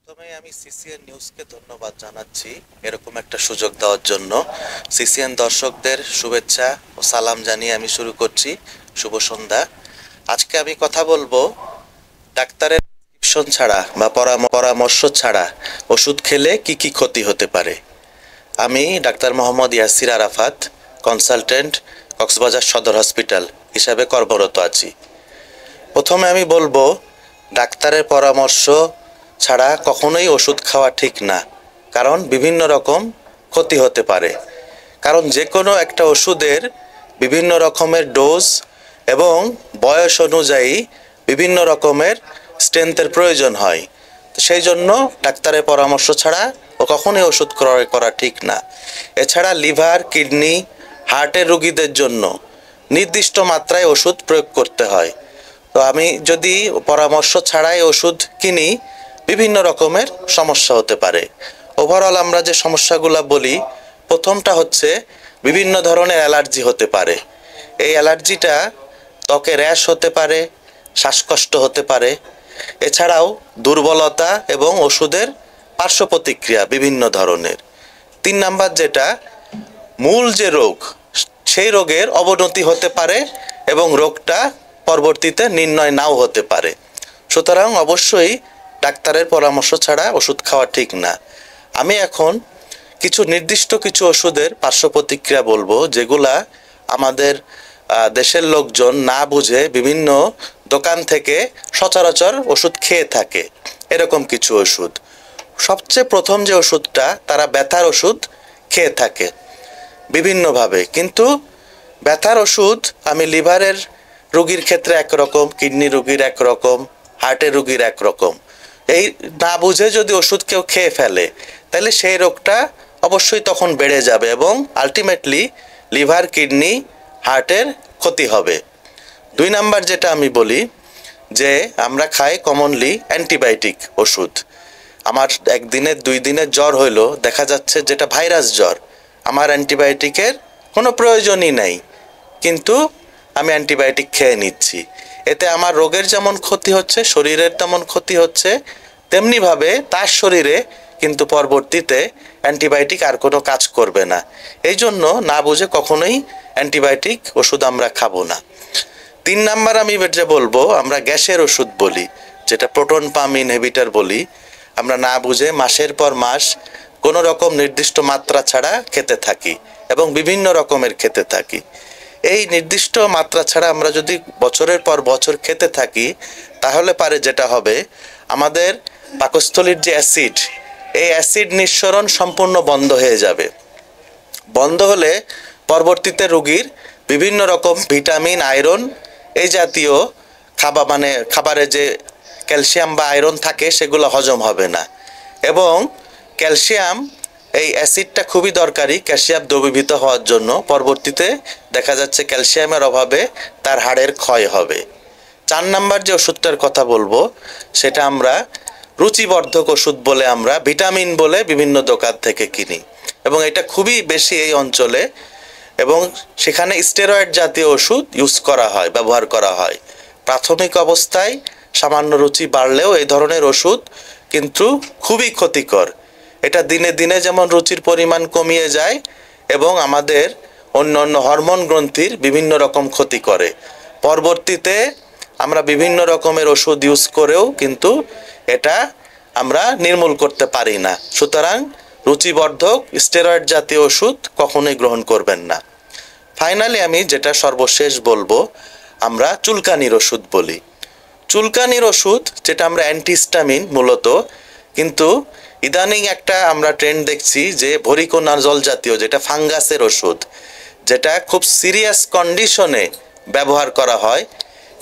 প্রথমেই আমি সিসিএন নিউজকে ধন্যবাদ জানাচ্ছি এরকম একটা সুযোগ দেওয়ার জন্য। সিসিএন দর্শকদের শুভেচ্ছা ও সালাম জানিয়ে আমি শুরু করছি। শুভ সন্ধ্যা। আজকে আমি কথা বলবো ডাক্তারের প্রেসক্রিপশন ছাড়া বা পরামর্শ ছাড়া ওষুধ খেলে কি কি ক্ষতি হতে পারে। আমি ডাক্তার মোহাম্মদ ইয়াসির আরাফাত, কনসালটেন্ট, কক্সবাজার সদর হসপিটাল হিসাবে কর্মরত আছি। প্রথমে আমি বলবো ডাক্তারের পরামর্শ ছাড়া কখনোই ওষুধ খাওয়া ঠিক না, কারণ বিভিন্ন রকম ক্ষতি হতে পারে। কারণ যে কোনো একটা ওষুধের বিভিন্ন রকমের ডোজ এবং বয়স অনুযায়ী বিভিন্ন রকমের স্ট্রেংথের প্রয়োজন হয়। সেই জন্য ডাক্তারের পরামর্শ ছাড়া কখনোই ওষুধ ক্রয় করা ঠিক না। এছাড়া লিভার, কিডনি, হার্টের রোগীদের জন্য নির্দিষ্ট মাত্রায় ওষুধ প্রয়োগ করতে হয়। তো আমি যদি পরামর্শ ছাড়াই ওষুধ কিনি, বিভিন্ন রকমের সমস্যা হতে পারে। ওভারঅল আমরা যে সমস্যাগুলো বলি, প্রথমটা হচ্ছে বিভিন্ন ধরনের অ্যালার্জি হতে পারে। এই অ্যালার্জিটা ত্বকে র্যাশ হতে পারে, শ্বাসকষ্ট হতে পারে। এছাড়াও দুর্বলতা এবং ওষুধের পার্শ্ব প্রতিক্রিয়া বিভিন্ন ধরনের। 3 নাম্বার যেটা মূল যে রোগ, সেই রোগের অবনতি হতে পারে এবং রোগটা পরবর্তীতে নির্ণয় নাও হতে পারে। সুতরাং অবশ্যই ডাক্তারের পরামর্শ ছাড়া ওষুধ খাওয়া ঠিক না। আমি এখন নির্দিষ্ট কিছু ওষুধের পার্শ্ব প্রতিক্রিয়া বলবো, যেগুলা আমাদের দেশের লোকজন না বুঝে বিভিন্ন দোকান থেকে সচরাচর ওষুধ খেয়ে থাকে। এরকম কিছু ওষুধ, সবচেয়ে প্রথম যে ওষুধটা, তারা ব্যথার ওষুধ খেয়ে থাকে বিভিন্নভাবে। কিন্তু ব্যথার ওষুধ আমি লিভারের রোগীর ক্ষেত্রে একরকম, কিডনি রোগীর একরকম, হার্টের রোগীর একরকম। এই না বুঝে যদি ওষুধ কেউ খেয়ে ফেলে, তাহলে সেই রোগটা অবশ্যই তখন বেড়ে যাবে এবং আলটিমেটলি লিভার, কিডনি, হার্টের ক্ষতি হবে। 2 নাম্বার যেটা আমি বলি, যে আমরা খাই কমনলি অ্যান্টিবায়োটিক ওষুধ। আমার 1 দিনের 2 দিনের জ্বর হইলো, দেখা যাচ্ছে যেটা ভাইরাস জ্বর, আমার অ্যান্টিবায়োটিকের কোনো প্রয়োজনই নেই, কিন্তু আমি অ্যান্টিবায়োটিক খেয়ে নিচ্ছি। এতে আমার রোগের যেমন ক্ষতি হচ্ছে, শরীরের তেমন ক্ষতি হচ্ছে, তেমনিভাবে তার শরীরে কিন্তু পরবর্তীতে অ্যান্টিবায়োটিক আর কোনো কাজ করবে না। এই জন্য না বুঝে কখনোই অ্যান্টিবায়োটিক ওষুধ আমরা খাবো না। 3 নাম্বার আমি যেটা বলবো, আমরা গ্যাসের ওষুধ বলি, যেটা প্রোটন পাম্প ইনহিবিটর বলি। আমরা না বুঝে মাসের পর মাস কোনো রকম নির্দিষ্ট মাত্রা ছাড়া খেতে থাকি এবং বিভিন্ন রকমের খেতে থাকি। এই নির্দিষ্ট মাত্রা ছাড়া আমরা যদি বছরের পর বছর খেতে থাকি, তাহলে পারে যেটা হবে, আমাদের পাকস্থলীর যে অ্যাসিড, এই অ্যাসিড নিঃসরণ সম্পূর্ণ বন্ধ হয়ে যাবে। বন্ধ হলে পরবর্তীতে রোগীর বিভিন্ন রকম ভিটামিন, আয়রন, এই জাতীয় খাবারে যে ক্যালসিয়াম বা আয়রন থাকে, সেগুলো হজম হবে না। এবং ক্যালসিয়াম, এই অ্যাসিডটা খুবই দরকারি ক্যালসিয়াম দ্রবীভূত হওয়ার জন্য। পরবর্তীতে দেখা যাচ্ছে ক্যালসিয়ামের অভাবে তার হাড়ের ক্ষয় হবে। 4 নাম্বার যে ওষুধটার কথা বলবো, সেটা আমরা রুচিবর্ধক ওষুধ বলে, আমরা ভিটামিন বলে বিভিন্ন দোকান থেকে কিনি এবং এটা খুবই বেশি এই অঞ্চলে, এবং সেখানে স্টেরয়েড জাতীয় ওষুধ ব্যবহার করা হয়। প্রাথমিক অবস্থায় সামান্য রুচি বাড়লেও এই ধরনের ওষুধ কিন্তু খুবই ক্ষতিকর। এটা দিনে দিনে যেমন রুচির পরিমাণ কমিয়ে যায় এবং আমাদের অন্যান্য হরমোন গ্রন্থির বিভিন্ন রকম ক্ষতি করে। পরবর্তীতে আমরা বিভিন্ন রকমের ওষুধ ইউজ করেও কিন্তু এটা আমরা নির্মূল করতে পারি না। সুতরাং রুচিবর্ধক স্টেরয়েড জাতীয় ওষুধ কখনোই গ্রহণ করবেন না। ফাইনালি আমি যেটা সর্বশেষ বলবো, আমরা চুলকানির ওষুধ বলি। চুলকানির ওষুধ যেটা আমরা অ্যান্টিহিস্টামিন মূলত, কিন্তু ইদানিং একটা আমরা ট্রেন্ড দেখছি যে ভরিকোনাজল জাতীয়, যেটা ফাঙ্গাসের ওষুধ, যেটা খুব সিরিয়াস কন্ডিশনে ব্যবহার করা হয়।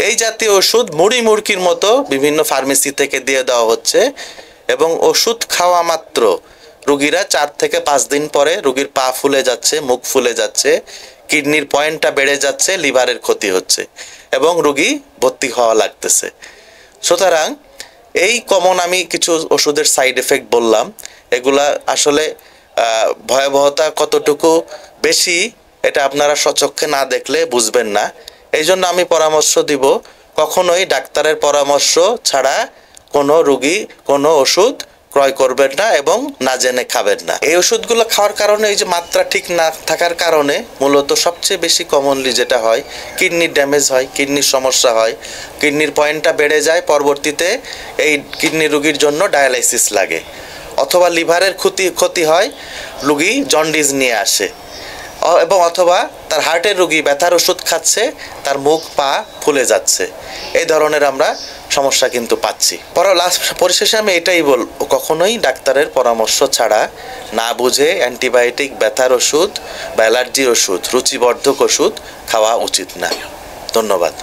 এই জাতীয় ওষুধ মুড়ির মতো বিভিন্ন ফার্মেসি থেকে দিয়ে দেওয়া হচ্ছে এবং ওষুধ খাওয়া মাত্র রোগীরা 4 থেকে 5 দিন পরে রোগীর পা ফুলে যাচ্ছে, মুখ ফুলে যাচ্ছে, কিডনির পয়েন্টটা বেড়ে যাচ্ছে, লিভারের ক্ষতি হচ্ছে এবং রোগী ভর্তি হওয়া লাগতেছে। সুতরাং এই কমন আমি কিছু ওষুধের সাইড এফেক্ট বললাম, এগুলা আসলে ভয়াবহতা কতটুকু বেশি এটা আপনারা স্বচক্ষে না দেখলে বুঝবেন না। এই জন্য আমি পরামর্শ দিব, কখনোই ডাক্তারের পরামর্শ ছাড়া কোনো রোগী কোনো ওষুধ ক্রয় করবেন না এবং না জেনে খাবেন না। এই ওষুধগুলো খাওয়ার কারণে এই যে মাত্রা ঠিক না থাকার কারণে মূলত সবচেয়ে বেশি কমনলি যেটা হয় কিডনির ড্যামেজ হয়, কিডনির সমস্যা হয়, কিডনির পয়েন্টটা বেড়ে যায়, পরবর্তীতে এই কিডনি রোগীর জন্য ডায়ালাইসিস লাগে, অথবা লিভারের ক্ষতি হয়, রোগী জন্ডিস নিয়ে আসে, এবং অথবা তার হার্টের রোগী ব্যথার ওষুধ খাচ্ছে, তার মুখ পা ফুলে যাচ্ছে। এই ধরনের আমরা সমস্যা কিন্তু পাচ্ছি। পরিশেষে আমি এটাই বলবো, কখনোই ডাক্তারের পরামর্শ ছাড়া না বুঝে অ্যান্টিবায়োটিক, ব্যথার ওষুধ বা অ্যালার্জির ওষুধ, রুচিবর্ধক ওষুধ খাওয়া উচিত না। ধন্যবাদ।